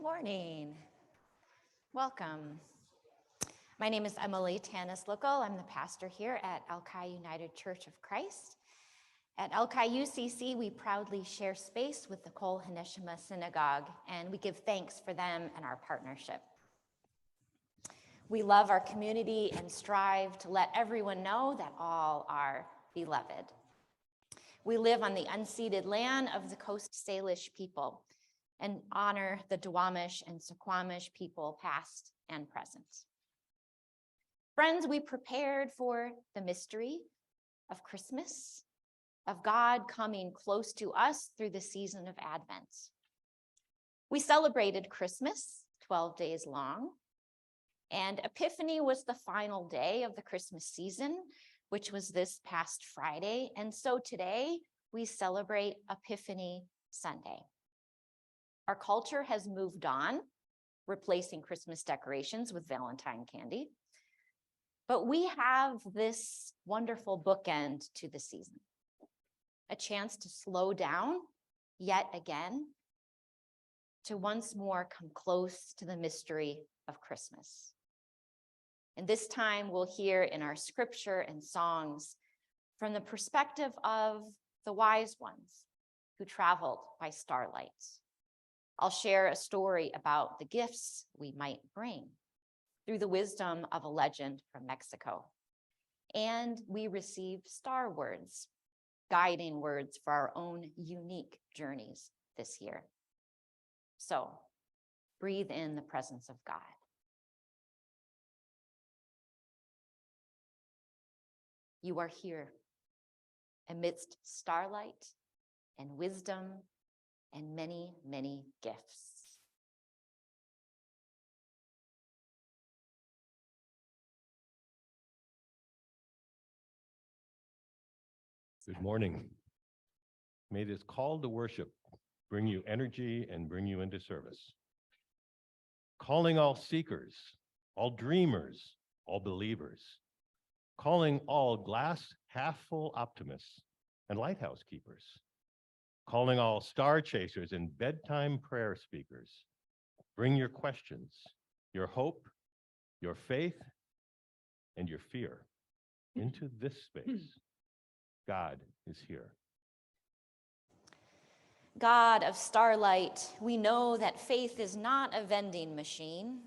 morning. Welcome. My name is Emily Tanis-Likkel. I'm the pastor here at Alki United Church of Christ. At Alki UCC, we proudly share space with the Kol Haneshama Synagogue, and we give thanks for them and our partnership. We love our community and strive to let everyone know that all are beloved. We live on the unceded land of the Coast Salish people and honor the Duwamish and Suquamish people, past and present. Friends, we prepared for the mystery of Christmas, of God coming close to us through the season of Advent. We celebrated Christmas 12 days long, and Epiphany was the final day of the Christmas season, which was this past Friday. And so today we celebrate Epiphany Sunday. Our culture has moved on, replacing Christmas decorations with Valentine candy. But we have this wonderful bookend to the season, a chance to slow down yet again, to once more come close to the mystery of Christmas. And this time we'll hear in our scripture and songs from the perspective of the wise ones who traveled by starlight. I'll share a story about the gifts we might bring through the wisdom of a legend from Mexico. And we receive star words, guiding words for our own unique journeys this year. So breathe in the presence of God. You are here amidst starlight and wisdom and many, many gifts. Good morning. May this call to worship bring you energy and bring you into service. Calling all seekers, all dreamers, all believers. Calling all glass half full optimists and lighthouse keepers. Calling all star chasers and bedtime prayer speakers. Bring your questions, your hope, your faith, and your fear into this space. God is here. God of starlight, we know that faith is not a vending machine.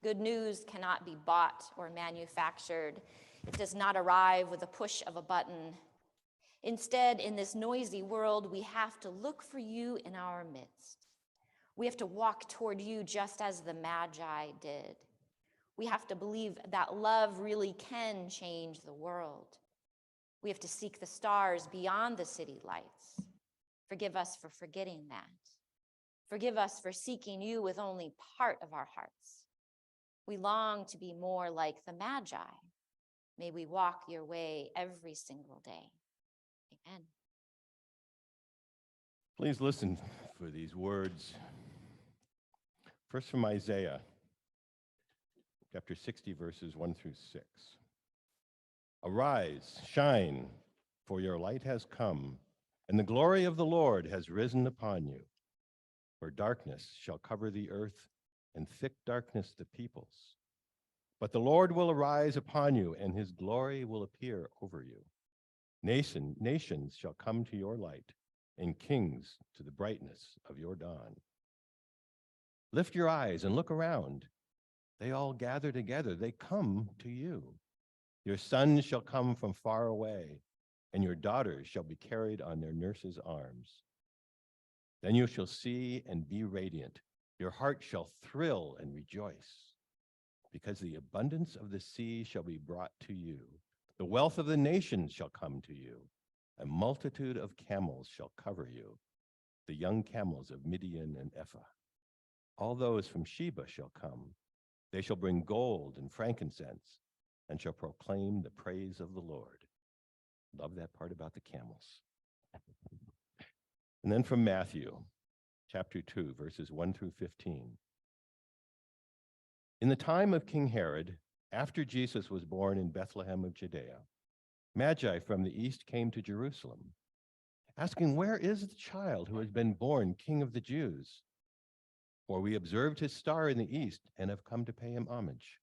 Good news cannot be bought or manufactured. It does not arrive with a push of a button. Instead, in this noisy world, we have to look for you in our midst. We have to walk toward you just as the Magi did. We have to believe that love really can change the world. We have to seek the stars beyond the city lights. Forgive us for forgetting that. Forgive us for seeking you with only part of our hearts. We long to be more like the Magi. May we walk your way every single day. Amen. Please listen for these words. First from Isaiah, chapter 60, verses 1 through 6. Arise, shine, for your light has come, and the glory of the Lord has risen upon you. For darkness shall cover the earth, and thick darkness the peoples. But the Lord will arise upon you, and his glory will appear over you. Nations shall come to your light, and kings to the brightness of your dawn. Lift your eyes and look around. They all gather together. They come to you. Your sons shall come from far away, and your daughters shall be carried on their nurses' arms. Then you shall see and be radiant. Your heart shall thrill and rejoice, because the abundance of the sea shall be brought to you. The wealth of the nations shall come to you. A multitude of camels shall cover you, the young camels of Midian and Ephah. All those from Sheba shall come. They shall bring gold and frankincense, and shall proclaim the praise of the Lord. Love that part about the camels. And then from Matthew, chapter 2, verses 1 through 15. In the time of King Herod, after Jesus was born in Bethlehem of Judea, Magi from the east came to Jerusalem, asking, "Where is the child who has been born King of the Jews? For we observed his star in the east and have come to pay him homage."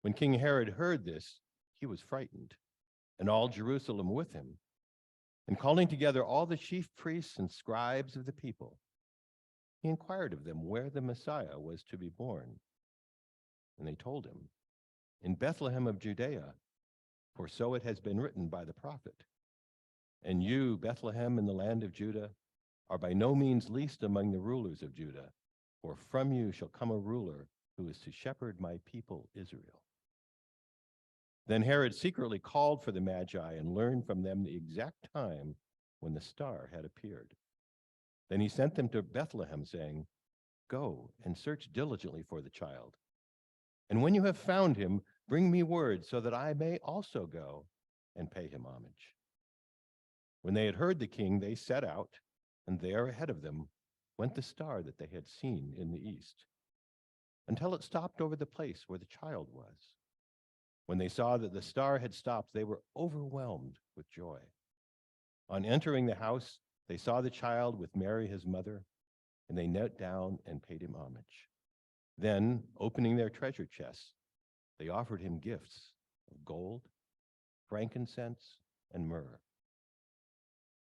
When King Herod heard this, he was frightened, and all Jerusalem with him. And calling together all the chief priests and scribes of the people, he inquired of them where the Messiah was to be born. And they told him, "In Bethlehem of Judea, for so it has been written by the prophet. And you, Bethlehem in the land of Judah, are by no means least among the rulers of Judah, for from you shall come a ruler who is to shepherd my people Israel." Then Herod secretly called for the Magi and learned from them the exact time when the star had appeared. Then he sent them to Bethlehem, saying, "Go and search diligently for the child. And when you have found him, bring me word so that I may also go and pay him homage." When they had heard the king, they set out, and there ahead of them went the star that they had seen in the east, until it stopped over the place where the child was. When they saw that the star had stopped, they were overwhelmed with joy. On entering the house, they saw the child with Mary, his mother, and they knelt down and paid him homage. Then, opening their treasure chests, they offered him gifts of gold, frankincense, and myrrh.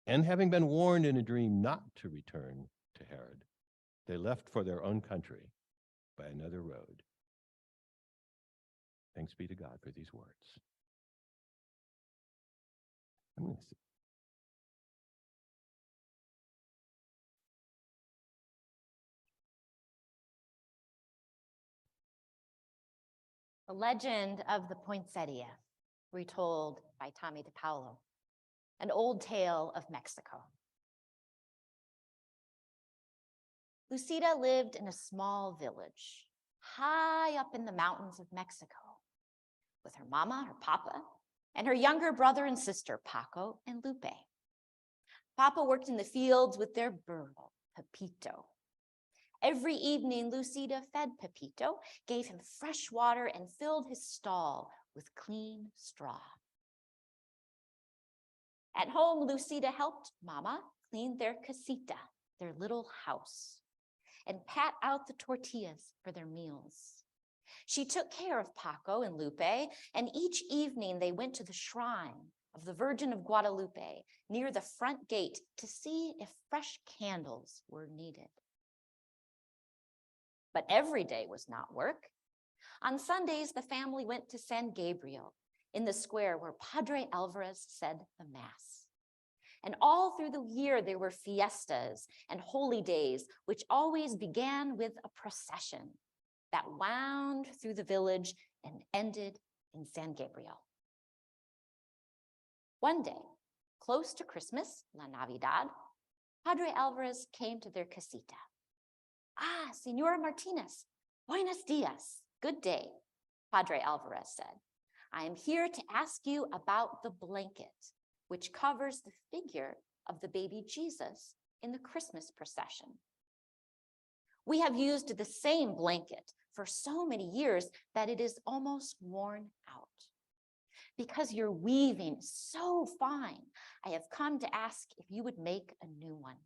And having been warned in a dream not to return to Herod, they left for their own country by another road. Thanks be to God for these words. I'm going to see. The legend of the Poinsettia, retold by Tommy DePaulo, an old tale of Mexico. Lucida lived in a small village high up in the mountains of Mexico with her mama, her papa, and her younger brother and sister, Paco and Lupe. Papa worked in the fields with their burro, Pepito. Every evening, Lucida fed Pepito, gave him fresh water, and filled his stall with clean straw. At home, Lucida helped Mama clean their casita, their little house, and pat out the tortillas for their meals. She took care of Paco and Lupe, and each evening they went to the shrine of the Virgin of Guadalupe near the front gate to see if fresh candles were needed. But every day was not work. On Sundays, the family went to San Gabriel in the square where Padre Alvarez said the Mass. And all through the year, there were fiestas and holy days, which always began with a procession that wound through the village and ended in San Gabriel. One day, close to Christmas, La Navidad, Padre Alvarez came to their casita. "Ah, Senora Martinez, buenos dias, good day," Padre Alvarez said. "I am here to ask you about the blanket which covers the figure of the baby Jesus in the Christmas procession. We have used the same blanket for so many years that it is almost worn out. Because your weaving is so fine, I have come to ask if you would make a new one."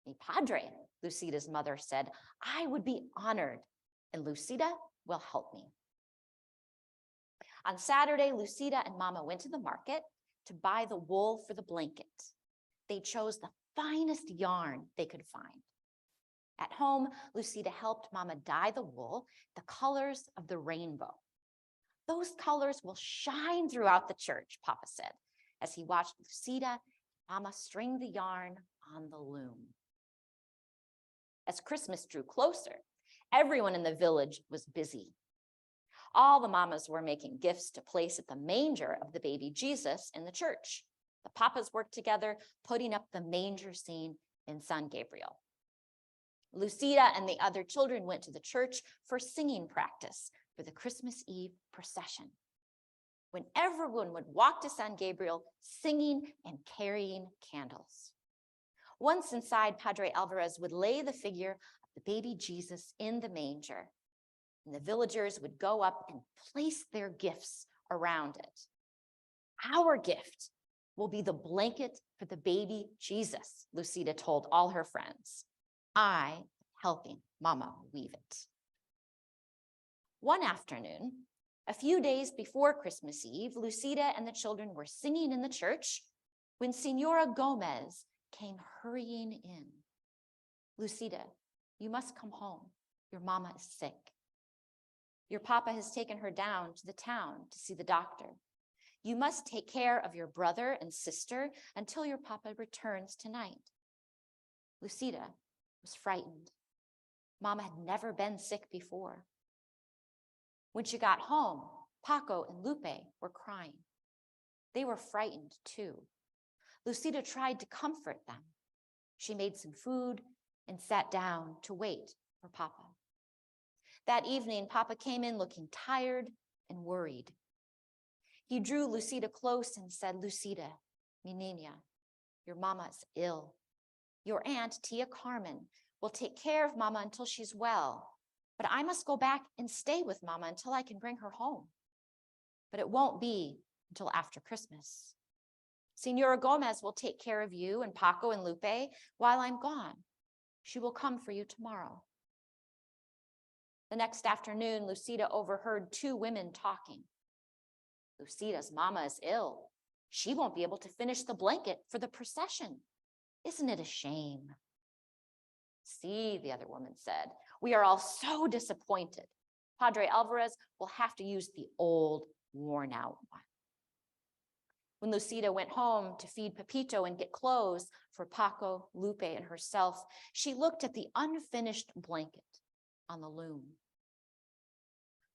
"Mi padre," Lucida's mother said, "I would be honored, and Lucida will help me." On Saturday, Lucida and Mama went to the market to buy the wool for the blanket. They chose the finest yarn they could find. At home, Lucida helped Mama dye the wool the colors of the rainbow. "Those colors will shine throughout the church," Papa said, as he watched Lucida and Mama string the yarn on the loom. As Christmas drew closer, everyone in the village was busy. All the mamas were making gifts to place at the manger of the baby Jesus in the church. The papas worked together, putting up the manger scene in San Gabriel. Lucida and the other children went to the church for singing practice for the Christmas Eve procession, when everyone would walk to San Gabriel singing and carrying candles. Once inside, Padre Alvarez would lay the figure of the baby Jesus in the manger, and the villagers would go up and place their gifts around it. "Our gift will be the blanket for the baby Jesus," Lucida told all her friends. "I helping Mama weave it. One afternoon, a few days before Christmas Eve, Lucida and the children were singing in the church when Senora Gomez came hurrying in. Lucida, you must come home. Your mama is sick. Your papa has taken her down to the town to see the doctor. You must take care of your brother and sister until your papa returns tonight. Lucida was frightened. Mama had never been sick before. When she got home, Paco and Lupe were crying. They were frightened too. Lucida tried to comfort them. She made some food and sat down to wait for Papa. That evening, Papa came in looking tired and worried. He drew Lucida close and said, Lucida, mi niña, your mama is ill. Your aunt, Tia Carmen, will take care of Mama until she's well, but I must go back and stay with Mama until I can bring her home. But it won't be until after Christmas. Senora Gomez will take care of you and Paco and Lupe while I'm gone. She will come for you tomorrow. The next afternoon, Lucida overheard two women talking. Lucida's mama is ill. She won't be able to finish the blanket for the procession. Isn't it a shame? See, the other woman said, we are all so disappointed. Padre Alvarez will have to use the old, worn-out one. When Lucida went home to feed Pepito and get clothes for Paco, Lupe, and herself, she looked at the unfinished blanket on the loom.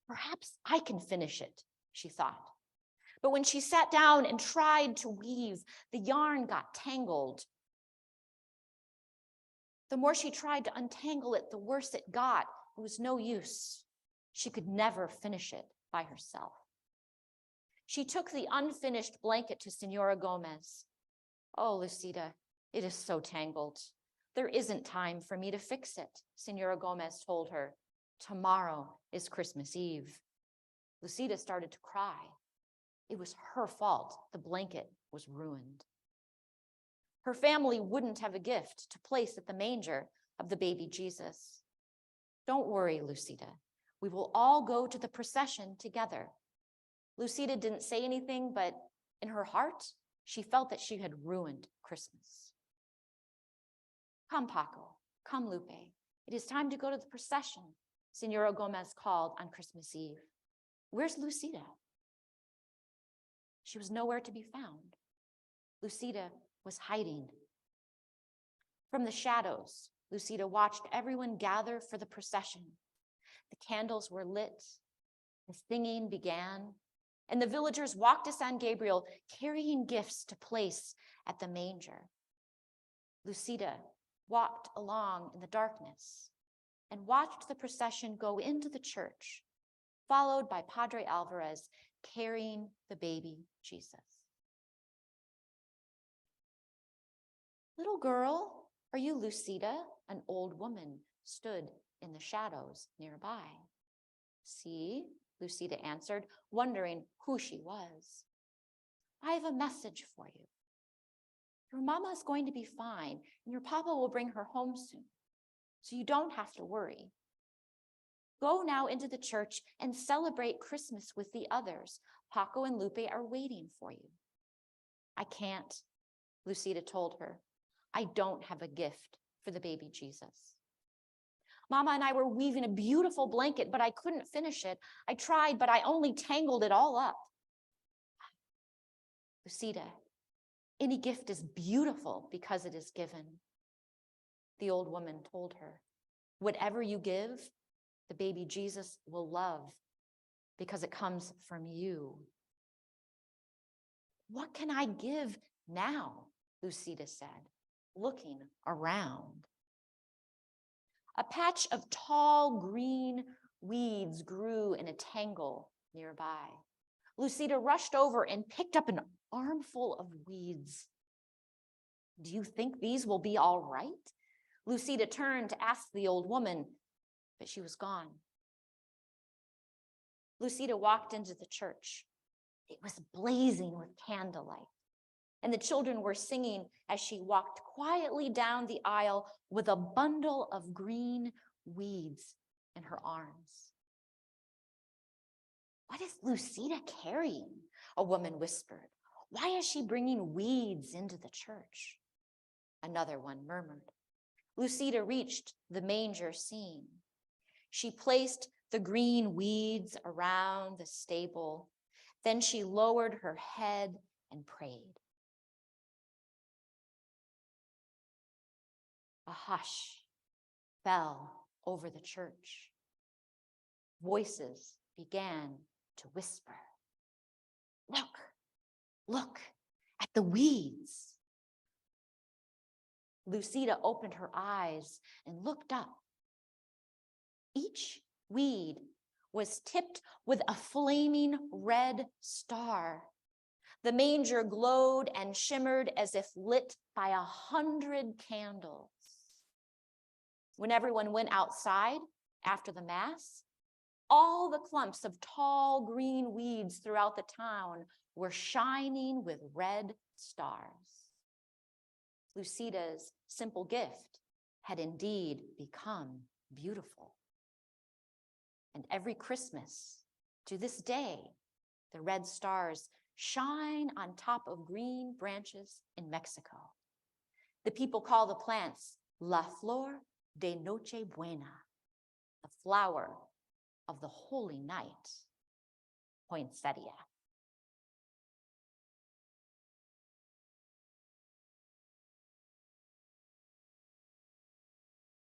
Perhaps I can finish it, she thought. But when she sat down and tried to weave, the yarn got tangled. The more she tried to untangle it, the worse it got. It was no use. She could never finish it by herself. She took the unfinished blanket to Senora Gomez. Oh, Lucida, it is so tangled. There isn't time for me to fix it, Senora Gomez told her. Tomorrow is Christmas Eve. Lucida started to cry. It was her fault. The blanket was ruined. Her family wouldn't have a gift to place at the manger of the baby Jesus. Don't worry, Lucida. We will all go to the procession together. Lucida didn't say anything, but in her heart, she felt that she had ruined Christmas. Come, Paco. Come, Lupe. It is time to go to the procession, Senora Gomez called on Christmas Eve. Where's Lucida? She was nowhere to be found. Lucida was hiding. From the shadows, Lucida watched everyone gather for the procession. The candles were lit, the singing began, and the villagers walked to San Gabriel carrying gifts to place at the manger. Lucida walked along in the darkness and watched the procession go into the church, followed by Padre Alvarez carrying the baby Jesus. Little girl, are you Lucida? An old woman stood in the shadows nearby. See, Lucida answered, wondering who she was. I have a message for you. Your mama is going to be fine, and your papa will bring her home soon, so you don't have to worry. Go now into the church and celebrate Christmas with the others. Paco and Lupe are waiting for you. I can't, Lucida told her. I don't have a gift for the baby Jesus. Mama and I were weaving a beautiful blanket, but I couldn't finish it. I tried, but I only tangled it all up. Lucida, any gift is beautiful because it is given. The old woman told her, whatever you give, the baby Jesus will love because it comes from you. What can I give now? Lucida said, looking around. A patch of tall green weeds grew in a tangle nearby. Lucida rushed over and picked up an armful of weeds. Do you think these will be all right? Lucida turned to ask the old woman, but she was gone. Lucida walked into the church. It was blazing with candlelight. and the children were singing as she walked quietly down the aisle with a bundle of green weeds in her arms. "What is Lucida carrying?" a woman whispered. "Why is she bringing weeds into the church?" Another one murmured. Lucida reached the manger scene. She placed the green weeds around the stable. Then she lowered her head and prayed. A hush fell over the church. Voices began to whisper. Look, look at the weeds." Lucida opened her eyes and looked up. Each weed was tipped with a flaming red star. The manger glowed and shimmered as if lit by 100 candles. When everyone went outside after the Mass, all the clumps of tall green weeds throughout the town were shining with red stars. Lucida's simple gift had indeed become beautiful. And every Christmas, to this day, the red stars shine on top of green branches in Mexico. The people call the plants La Flor de Nochebuena, the flower of the holy night, Poinsettia.